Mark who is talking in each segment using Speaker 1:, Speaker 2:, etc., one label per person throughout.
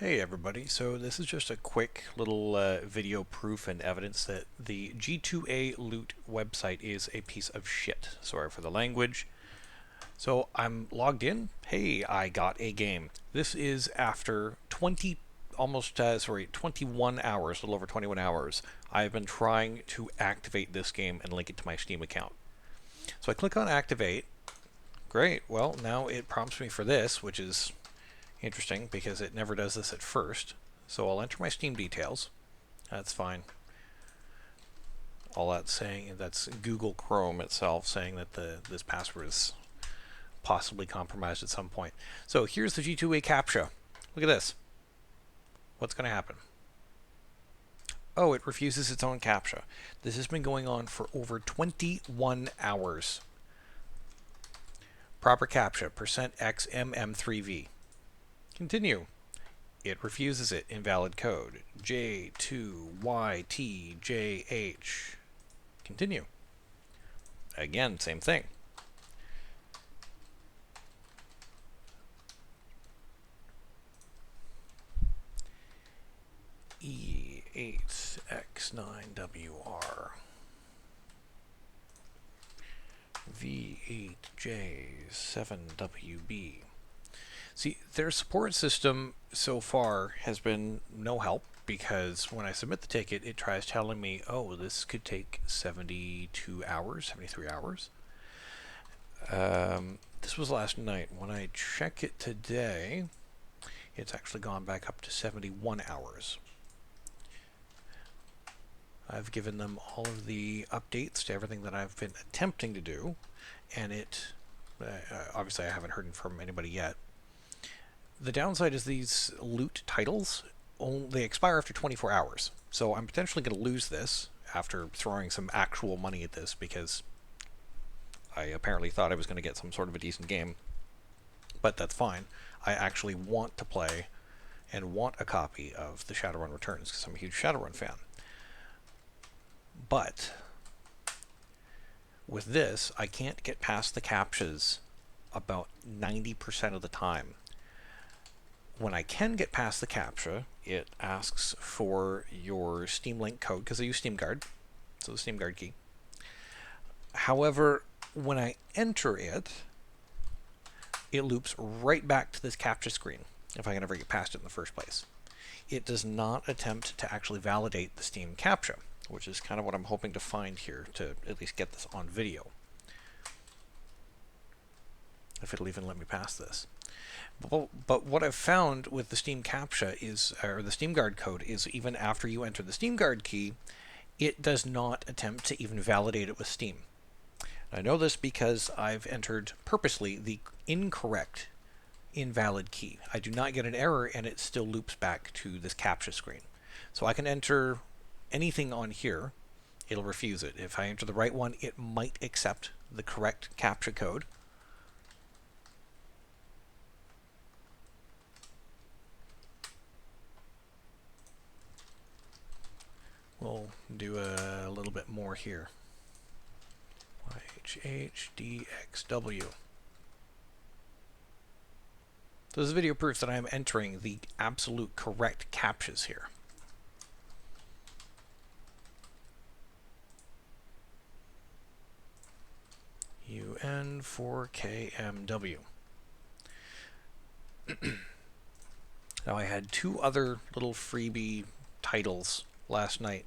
Speaker 1: Hey everybody, so this is just a quick little video proof and evidence that the G2A Loot website is a piece of shit. Sorry for the language. So I'm logged in. Hey, I got a game. This is after 21 hours, a little over 21 hours. I've been trying to activate this game and link it to my Steam account. So I click on activate. Great, well now it prompts me for this, which is interesting because it never does this at first. So I'll enter my Steam details. That's fine. All that's saying, that's Google Chrome itself saying that this password is possibly compromised at some point. So here's the G2A CAPTCHA. Look at this. What's going to happen? Oh, it refuses its own CAPTCHA. This has been going on for over 21 hours. Proper CAPTCHA, %XMM3V. Continue. It refuses it. Invalid code. J2YTJH. Continue. Again, same thing. E8X9WR. V8J7WB. See, their support system so far has been no help because when I submit the ticket, it tries telling me, oh, this could take 72 hours, 73 hours. This was last night. When I check it today, it's actually gone back up to 71 hours. I've given them all of the updates to everything that I've been attempting to do, and it obviously I haven't heard from anybody yet. The downside is these loot titles, they expire after 24 hours. So I'm potentially going to lose this after throwing some actual money at this because I apparently thought I was going to get some sort of a decent game. But that's fine. I actually want to play and want a copy of the Shadowrun Returns because I'm a huge Shadowrun fan. But with this, I can't get past the CAPTCHAs about 90% of the time. When I can get past the CAPTCHA, it asks for your Steam Link code, because I use SteamGuard, so the SteamGuard key. However, when I enter it, it loops right back to this CAPTCHA screen, if I can ever get past it in the first place. It does not attempt to actually validate the Steam CAPTCHA, which is kind of what I'm hoping to find here to at least get this on video. If it'll even let me pass this. But what I've found with the Steam CAPTCHA is, or the SteamGuard code, is even after you enter the SteamGuard key, it does not attempt to even validate it with Steam. I know this because I've entered purposely the incorrect invalid key. I do not get an error and it still loops back to this CAPTCHA screen. So I can enter anything on here, it'll refuse it. If I enter the right one, it might accept the correct CAPTCHA code. We'll do a little bit more here. YHHDXW. So this video proves that I am entering the absolute correct CAPTCHAs here. UN4KMW. Now I had two other little freebie titles last night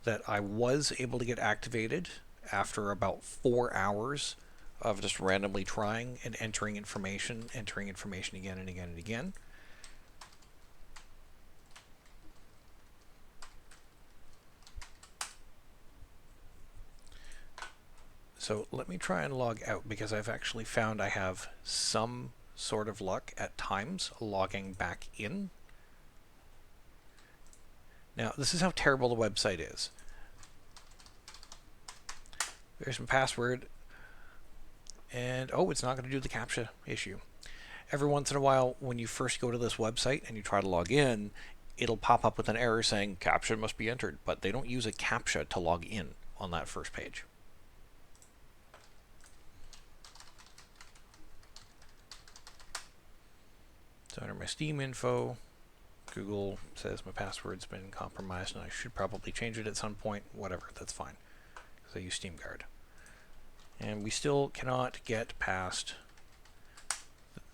Speaker 1: that I was able to get activated after about 4 hours of just randomly trying and entering information again and again and again. So let me try and log out because I've actually found I have some sort of luck at times logging back in. Now, this is how terrible the website is. There's my password. And, oh, it's not going to do the CAPTCHA issue. Every once in a while, when you first go to this website and you try to log in, it'll pop up with an error saying CAPTCHA must be entered. But they don't use a CAPTCHA to log in on that first page. So enter my Steam info, Google says my password's been compromised and I should probably change it at some point. Whatever, that's fine. Because I use SteamGuard. And we still cannot get past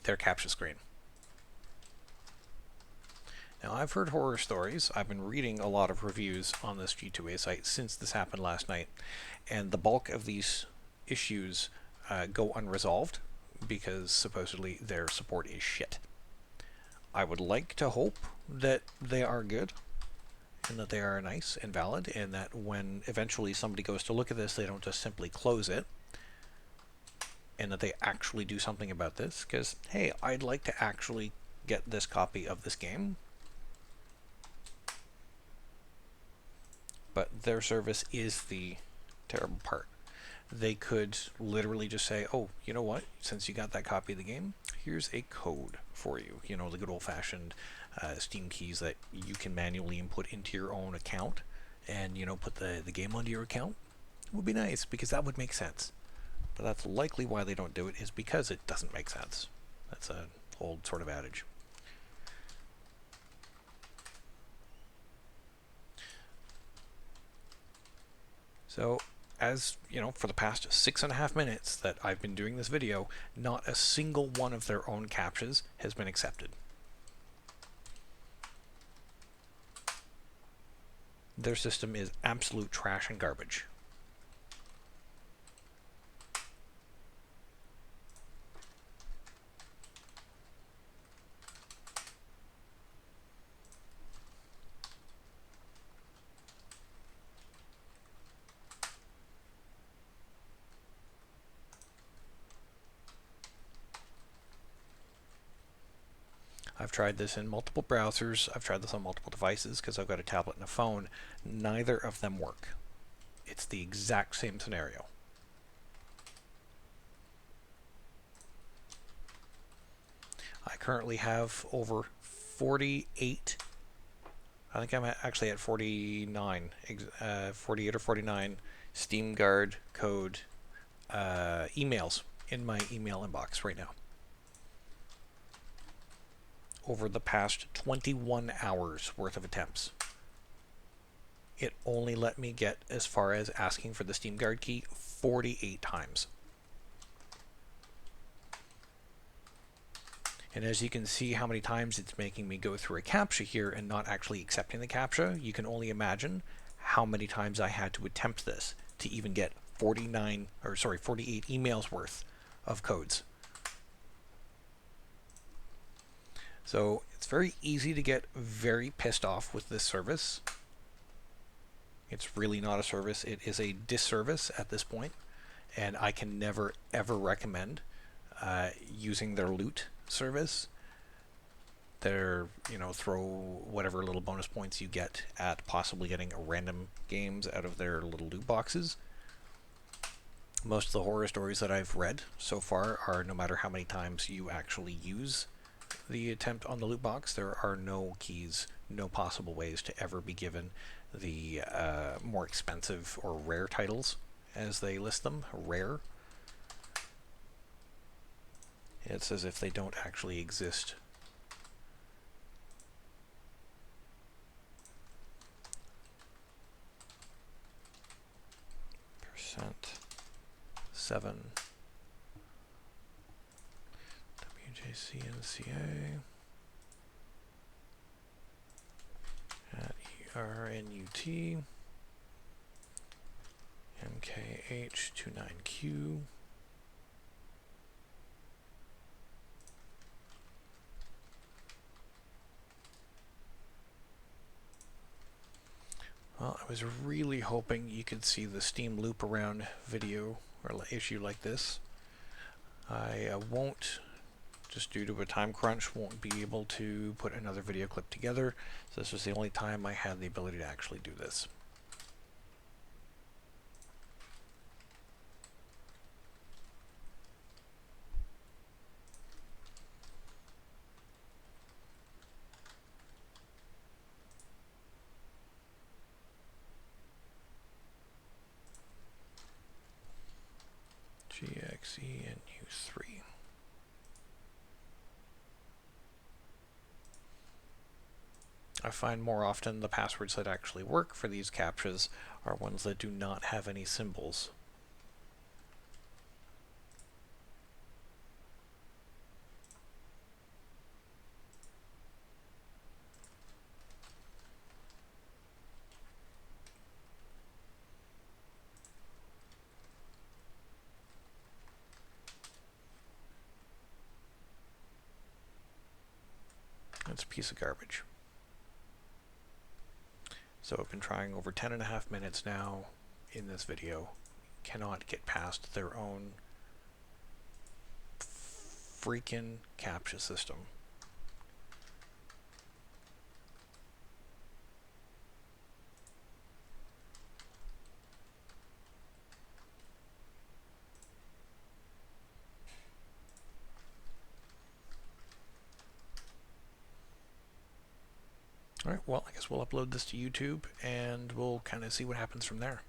Speaker 1: their CAPTCHA screen. Now, I've heard horror stories. I've been reading a lot of reviews on this G2A site since this happened last night, and the bulk of these issues go unresolved because supposedly their support is shit. I would like to hope that they are good and that they are nice and valid, and that when eventually somebody goes to look at this, they don't just simply close it, and that they actually do something about this, because, hey, I'd like to actually get this copy of this game. But their service is the terrible part. They could literally just say, oh, you know what? Since you got that copy of the game, here's a code for you. You know, the good old-fashioned Steam keys that you can manually input into your own account and, you know, put the game onto your account. It would be nice, because that would make sense. But that's likely why they don't do it, is because it doesn't make sense. That's an old sort of adage. So, as you know, for the past 6.5 minutes that I've been doing this video, not a single one of their own CAPTCHAs has been accepted. Their system is absolute trash and garbage. I've tried this in multiple browsers. I've tried this on multiple devices because I've got a tablet and a phone. Neither of them work. It's the exact same scenario. I currently have over 48, I think I'm actually at 49, 48 or 49 SteamGuard code emails in my email inbox right now. Over the past 21 hours worth of attempts. It only let me get as far as asking for the SteamGuard key 48 times. And as you can see how many times it's making me go through a CAPTCHA here and not actually accepting the CAPTCHA, you can only imagine how many times I had to attempt this to even get 48 emails worth of codes. So it's very easy to get very pissed off with this service. It's really not a service. It is a disservice at this point, and I can never ever recommend using their loot service. Their, you know, throw whatever little bonus points you get at possibly getting random games out of their little loot boxes. Most of the horror stories that I've read so far are no matter how many times you actually use the attempt on the loot box, there are no keys, no possible ways to ever be given the more expensive or rare titles, as they list them, rare. It's as if they don't actually exist. %7 WJCNCA at ERNUT MKH29Q. Well, I was really hoping you could see the Steam loop around video or issue like this. I won't, just due to a time crunch, won't be able to put another video clip together. So this was the only time I had the ability to actually do this. GXENU3. I find more often the passwords that actually work for these CAPTCHAs are ones that do not have any symbols. It's a piece of garbage. So I've been trying over 10.5 minutes now in this video. Cannot get past their own freaking CAPTCHA system. Alright, well, I guess we'll upload this to YouTube and we'll kind of see what happens from there.